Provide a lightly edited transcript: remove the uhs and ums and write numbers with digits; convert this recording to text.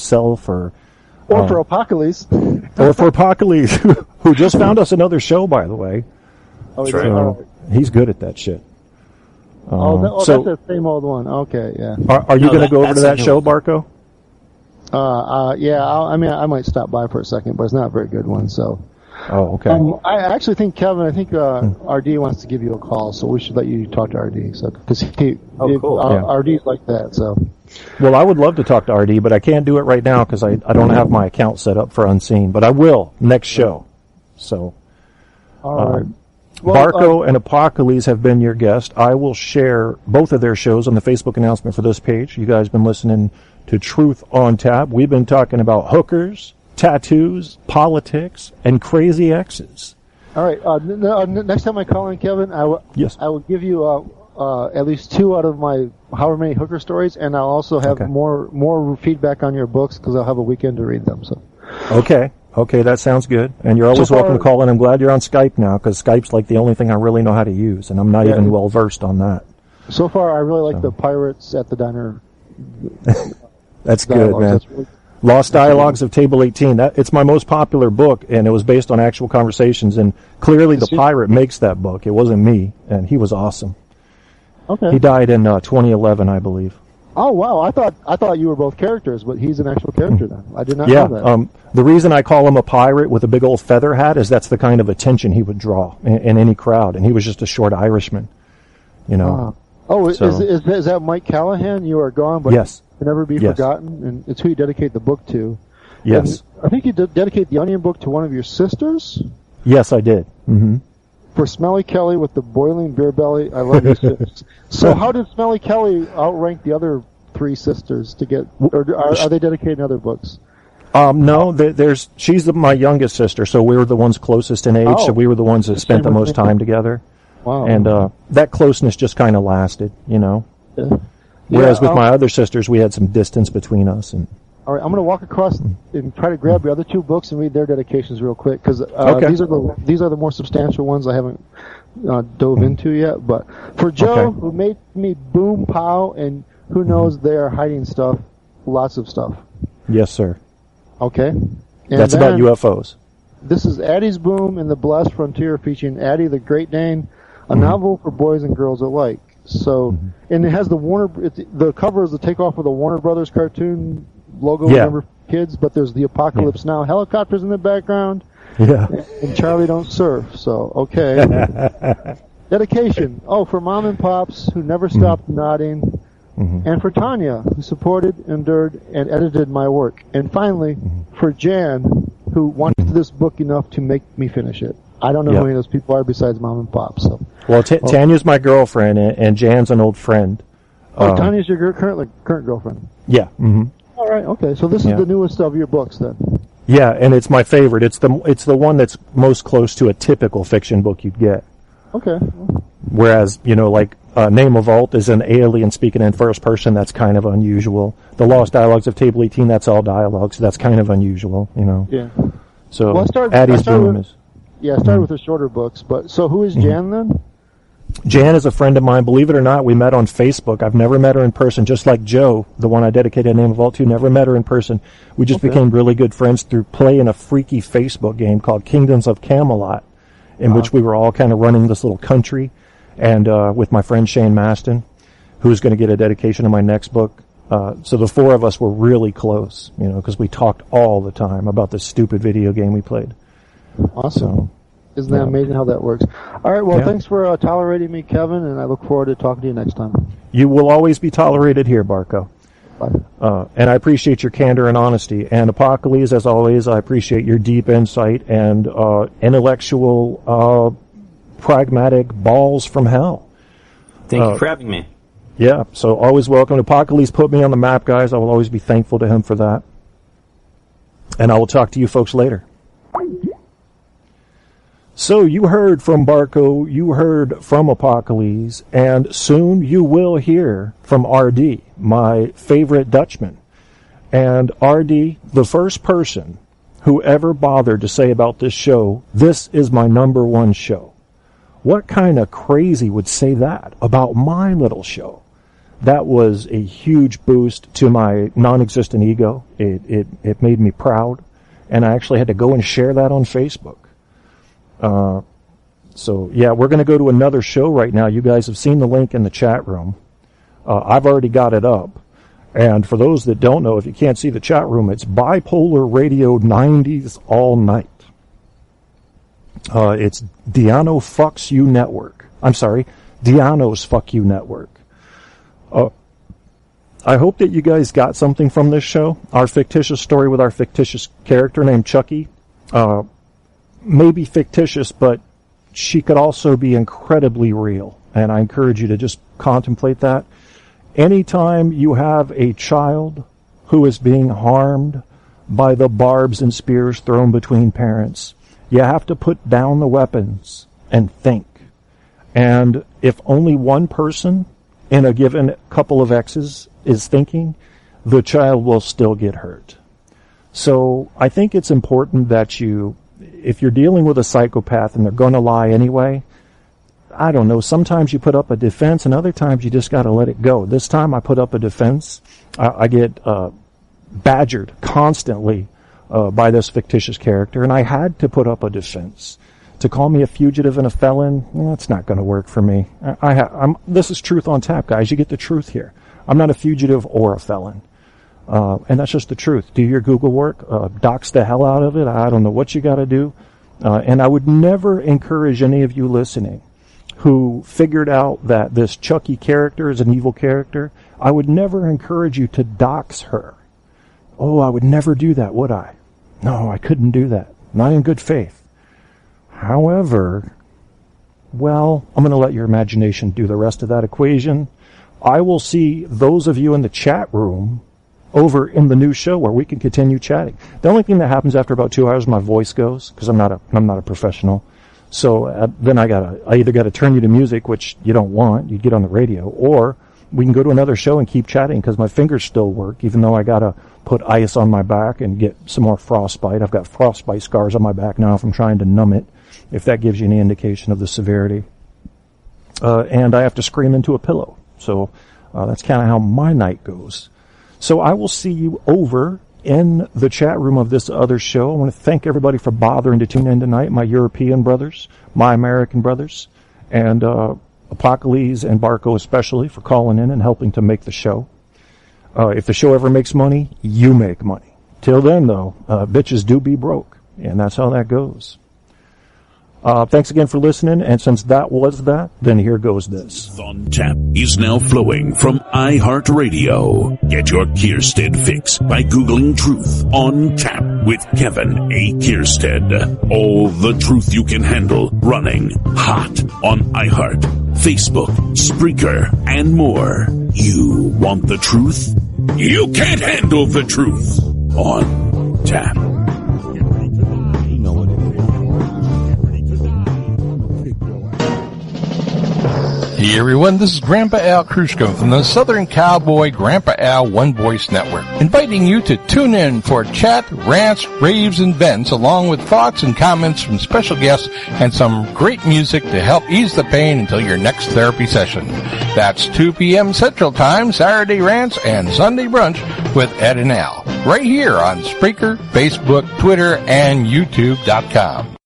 himself, or for Apocales. or for Apocales, who just found us another show, by the way. Oh, That's right. So he's good at that shit. That's the same old one. Okay, yeah. Are you going to go over to that show, Barko? Yeah. I might stop by for a second, but it's not a very good one. So. Oh, okay. I actually think Kevin. I think RD wants to give you a call, so we should let you talk to RD. So because cool. RD's like that. So. Well, I would love to talk to RD, but I can't do it right now because I don't have my account set up for Unseen. But I will next show. So. All right. Barko and Apocales have been your guest. I will share both of their shows on the Facebook announcement for this page. You guys have been listening to Truth on Tap. We've been talking about hookers, tattoos, politics, and crazy exes. All right. Next time I call in, Kevin, I will give you at least 2 out of my however many hooker stories, and I'll also have more feedback on your books because I'll have a weekend to read them. So. Okay, that sounds good. And you're always welcome to call in. I'm glad you're on Skype now because Skype's like the only thing I really know how to use, and I'm not even well versed on that. So far, I really like the Pirates at the Diner. That's good, man. Lost Dialogues of Table 18. It's my most popular book, and it was based on actual conversations. And clearly, the pirate makes that book. It wasn't me, and he was awesome. Okay. He died in 2011, I believe. Oh wow! I thought you were both characters, but he's an actual character then. I did not know that. The reason I call him a pirate with a big old feather hat is that's the kind of attention he would draw in any crowd, and he was just a short Irishman, you know. Is that Mike Callahan? You Are Gone, but yes, can never be forgotten, and it's who you dedicate the book to. Yes, and I think you dedicate the Onion book to one of your sisters. Yes, I did. Mm-hmm. For Smelly Kelly with the boiling beer belly, I love you, sis. So how did Smelly Kelly outrank the other 3 sisters to get, or are they dedicated in other books? No, she's my youngest sister, so we were the ones closest in age, so we were the ones that spent the most time together. Wow. And that closeness just kind of lasted, you know. Yeah. Whereas with my other sisters, we had some distance between us. And all right, I'm going to walk across and try to grab your other 2 books and read their dedications real quick because these are the more substantial ones I haven't dove into yet. But for Joe, who made me boom pow, and who knows they are hiding stuff, lots of stuff. Yes, sir. Okay. And that's about UFOs. This is Addie's Boom in the Blessed Frontier, featuring Addie the Great Dane, a novel for boys and girls alike. So, and it has the cover is the takeoff of the Warner Brothers cartoon logo, remember, kids, but there's the Apocalypse Now helicopters in the background. Yeah. And Charlie Don't Surf. So, okay. Dedication. Oh, for Mom and Pops who never stopped nodding. And for Tanya, who supported, endured, and edited my work. And finally, for Jan, who wanted this book enough to make me finish it. I don't know who any of those people are besides Mom and Pop. So. Well, Tanya's my girlfriend, and Jan's an old friend. Tanya's your current girlfriend? Yeah. Mm-hmm. All right, okay. So this is the newest of your books, then? Yeah, and it's my favorite. It's the one that's most close to a typical fiction book you'd get. Okay. Whereas, like Name of Vault is an alien speaking in first person. That's kind of unusual. The Lost Dialogues of Table 18, that's all dialogue, so that's kind of unusual, Yeah. So Addie's Boom is... Yeah, I started with the shorter books, but so who is Jan then? Jan is a friend of mine. Believe it or not, we met on Facebook. I've never met her in person, just like Joe, the one I dedicated Name of Vault to, never met her in person. We just became really good friends through playing a freaky Facebook game called Kingdoms of Camelot, in which we were all kind of running this little country, and with my friend Shane Maston, who's going to get a dedication in my next book. So the 4 of us were really close, because we talked all the time about this stupid video game we played. Awesome. Isn't that amazing how that works? All right, well, thanks for tolerating me, Kevin, and I look forward to talking to you next time. You will always be tolerated here, Barko. Bye. And I appreciate your candor and honesty. And Apocales, as always, I appreciate your deep insight and intellectual, pragmatic balls from hell. Thank you for having me. Yeah, so always welcome. Apocales put me on the map, guys. I will always be thankful to him for that. And I will talk to you folks later. So you heard from Barko, you heard from Apocales, and soon you will hear from RD, my favorite Dutchman. And RD, the first person who ever bothered to say about this show, this is my number 1 show. What kind of crazy would say that about my little show? that was a huge boost to my non-existent ego. It made me proud, and I actually had to go and share that on Facebook. So yeah, we're going to go to another show right now. You guys have seen the link in the chat room. I've already got it up. And for those that don't know, if you can't see the chat room, it's Bipolar Radio 90s All Night. It's Diano Fucks You Network. I'm sorry, Diano's Fuck You Network. I hope that you guys got something from this show. Our fictitious story with our fictitious character named Chucky. May be fictitious, but she could also be incredibly real. And I encourage you to just contemplate that. Anytime you have a child who is being harmed by the barbs and spears thrown between parents, you have to put down the weapons and think. And if only one person in a given couple of X's is thinking, the child will still get hurt. So I think it's important that if you're dealing with a psychopath and they're going to lie anyway, I don't know, sometimes you put up a defense and other times you just got to let it go. This time I put up a defense. I get badgered constantly by this fictitious character, and I had to put up a defense. To call me a fugitive and a felon, that's not going to work for me. This is truth on tap, guys. You get the truth here. I'm not a fugitive or a felon. And that's just the truth. Do your Google work. Dox the hell out of it. I don't know what you got to do. And I would never encourage any of you listening who figured out that this Chucky character is an evil character. I would never encourage you to dox her. Oh, I would never do that, would I? No, I couldn't do that. Not in good faith. However, well, I'm going to let your imagination do the rest of that equation. I will see those of you in the chat room over in the new show where we can continue chatting. The only thing that happens after about 2 hours, my voice goes, because I'm not a professional. So then I either got to turn you to music, which you don't want, you'd get on the radio, or we can go to another show and keep chatting because my fingers still work, even though I got to put ice on my back and get some more frostbite. I've got frostbite scars on my back now from trying to numb it, if that gives you any indication of the severity. And I have to scream into a pillow. So that's kind of how my night goes. So I will see you over in the chat room of this other show. I want to thank everybody for bothering to tune in tonight, my European brothers, my American brothers, and Apocales and Barko especially for calling in and helping to make the show. If the show ever makes money, you make money. Till then, though, bitches do be broke, and that's how that goes. Thanks again for listening, and since that was that, then here goes this. On Tap is now flowing from iHeartRadio. Get your Kierstead fix by Googling Truth on Tap with Kevin A. Kierstead. All the truth you can handle running hot on iHeart, Facebook, Spreaker, and more. You want the truth? You can't handle the truth on Tap. Hey everyone, this is Grandpa Al Krushko from the Southern Cowboy Grandpa Al One Voice Network, inviting you to tune in for chat, rants, raves, and vents, along with thoughts and comments from special guests and some great music to help ease the pain until your next therapy session. That's 2 p.m. Central Time, Saturday Rants, and Sunday Brunch with Ed and Al, right here on Spreaker, Facebook, Twitter, and YouTube.com.